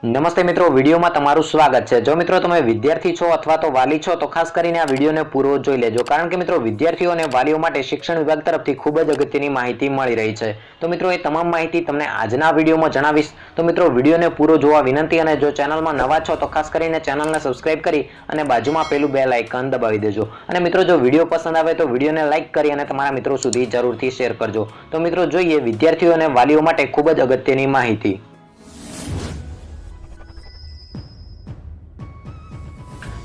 નમસ્તે મિત્રો, વિડીયોમાં તમારું સ્વાગત છે। જો મિત્રો તમે વિદ્યાર્થી છો અથવા તો વાલી છો તો ખાસ કરીને આ વિડીયોને પૂરો જોઈ લેજો, કારણ કે મિત્રો વિદ્યાર્થીઓ અને વાલીઓ માટે શિક્ષણ વિભાગ તરફથી ખૂબ જ અગત્યની માહિતી મળી રહી છે। તો મિત્રો એ તમામ માહિતી તમને આજના વિડીયોમાં જણાવીશ। તો મિત્રો વિડીયોને પૂરો જોવા વિનંતી, અને જો ચેનલમાં નવા છો તો ખાસ કરીને ચેનલને સબસ્ક્રાઇબ કરી અને બાજુમાં પેલું બેલ આઇકન દબાવી દેજો। અને મિત્રો જો વિડીયો પસંદ આવે તો વિડીયોને લાઇક કરી અને તમારા મિત્રો સુધી જરૂરથી શેર કરજો। તો મિત્રો જોઈએ વિદ્યાર્થીઓ અને વાલીઓ માટે ખૂબ જ અગત્યની માહિતી।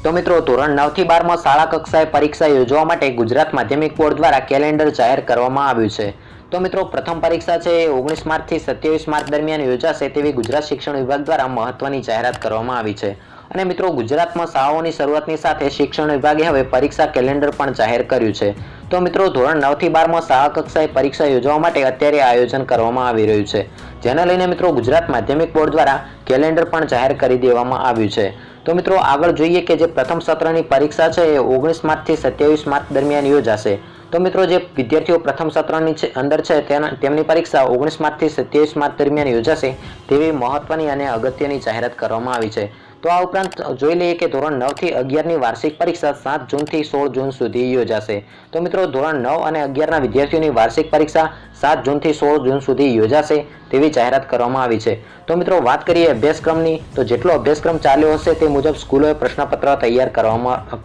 તો મિત્રો ધોરણ 9 થી 12 માં શાળા કક્ષાએ પરીક્ષા યોજવા માટે ગુજરાત માધ્યમિક બોર્ડ દ્વારા કેલેન્ડર જાહેર કરવામાં આવ્યું છે। તો મિત્રો પ્રથમ પરીક્ષા છે 19 માર્ચ થી 27 માર્ચ દરમિયાન યોજાશે તેવી ગુજરાત શિક્ષણ વિભાગ દ્વારા મહત્વની જાહેરાત કરવામાં આવી છે। અને મિત્રો ગુજરાતમાં શાળાઓની શરૂઆતની સાથે શિક્ષણ વિભાગે હવે પરીક્ષા કેલેન્ડર પણ જાહેર કર્યું છે। તો મિત્રો ધોરણ 9 થી 12 માં શાળા કક્ષાએ પરીક્ષા યોજવા માટે અત્યારે આયોજન કરવામાં આવી રહ્યું છે, જેને લઈને મિત્રો ગુજરાત માધ્યમિક બોર્ડ દ્વારા કેલેન્ડર પણ જાહેર કરી દેવામાં આવ્યું છે। તો મિત્રો આગળ જોઈએ કે જે પ્રથમ સત્રની પરીક્ષા છે એ 19 માર્ચ થી 27 માર્ચ દરમિયાન યોજાશે। તો મિત્રો જે વિદ્યાર્થીઓ પ્રથમ સત્રની અંદર છે તેમની પરીક્ષા 19 માર્ચ થી 27 માર્ચ દરમિયાન યોજાશે તેવી મહત્વની અને અગત્યની જાહેરાત કરવામાં આવી છે। તો આ ઉપરાંત જોઈ લઈએ કે ધોરણ 9 થી 11 ની વાર્ષિક પરીક્ષા 7 જૂન થી 16 જૂન સુધી યોજાશે। તો મિત્રો ધોરણ 9 અને 11 ના વિદ્યાર્થીઓની વાર્ષિક પરીક્ષા 7 જૂન થી 16 જૂન સુધી યોજાશે તેવી જાહેરાત કરવામાં આવી છે। તો મિત્રો વાત કરીએ અભ્યાસક્રમની, તો જેટલો અભ્યાસક્રમ ચાલ્યો હશે તે મુજબ સ્કૂલોએ પ્રશ્નપત્ર તૈયાર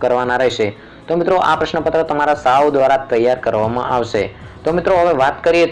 કરવાના રહેશે। તો મિત્રો આ પ્રશ્નપત્ર તમારા શાળાઓ દ્વારા તૈયાર કરવામાં આવશે। તો મિત્રો હવે વાત કરીએ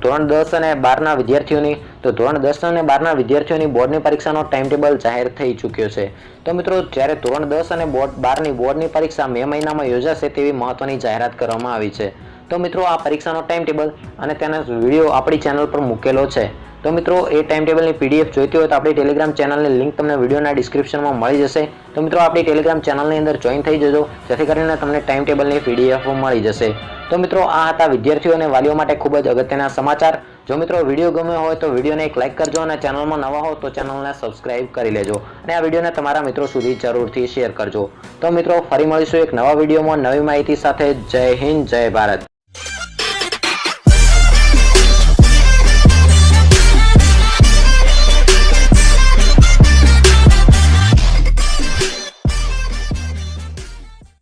ધોરણ 10 અને 12 ના વિદ્યાર્થીઓની, તો ધોરણ 10 અને 12 ના વિદ્યાર્થીઓની બોર્ડની પરીક્ષાનો ટાઈમ ટેબલ જાહેર થઈ ચૂક્યો છે। તો મિત્રો જ્યારે ધોરણ 10 અને 12 ની બોર્ડની પરીક્ષા મે મહિનામાં યોજાશે તેવી મહત્વની જાહેરાત કરવામાં આવી છે। તો મિત્રો આ પરીક્ષાનો ટાઈમ ટેબલ અને તેનો વિડીયો આપણી ચેનલ પર મૂકેલો છે। તો મિત્રો એ ટાઈમ ટેબલની પીડીએફ જોઈતી હોય તો આપણી ટેલિગ્રામ ચેનલની લિંક તમને વિડીયોના ડિસ્ક્રિપ્શનમાં મળી જશે। તો મિત્રો આપણી ટેલિગ્રામ ચેનલની અંદર જોઈન થઈ જજો, જેથી કરીને તમને ટાઈમ ટેબલની પીડીએફ મળી જશે। તો મિત્રો આ હતા વિદ્યાર્થીઓ અને વાલીઓ માટે ખૂબ જ અગત્યના સમાચાર। જો મિત્રો વિડીયો ગમ્યો હોય તો વિડીયોને એક લાઇક કરજો, અને ચેનલમાં નવા હો તો ચેનલને સબસ્ક્રાઇબ કરી લેજો, અને આ વિડીયોને તમારા મિત્રો સુધી જરૂરથી શેર કરજો। તો મિત્રો ફરી મળીશું એક નવા વિડીયોમાં નવી માહિતી સાથે। જય હિન્દ, જય ભારત।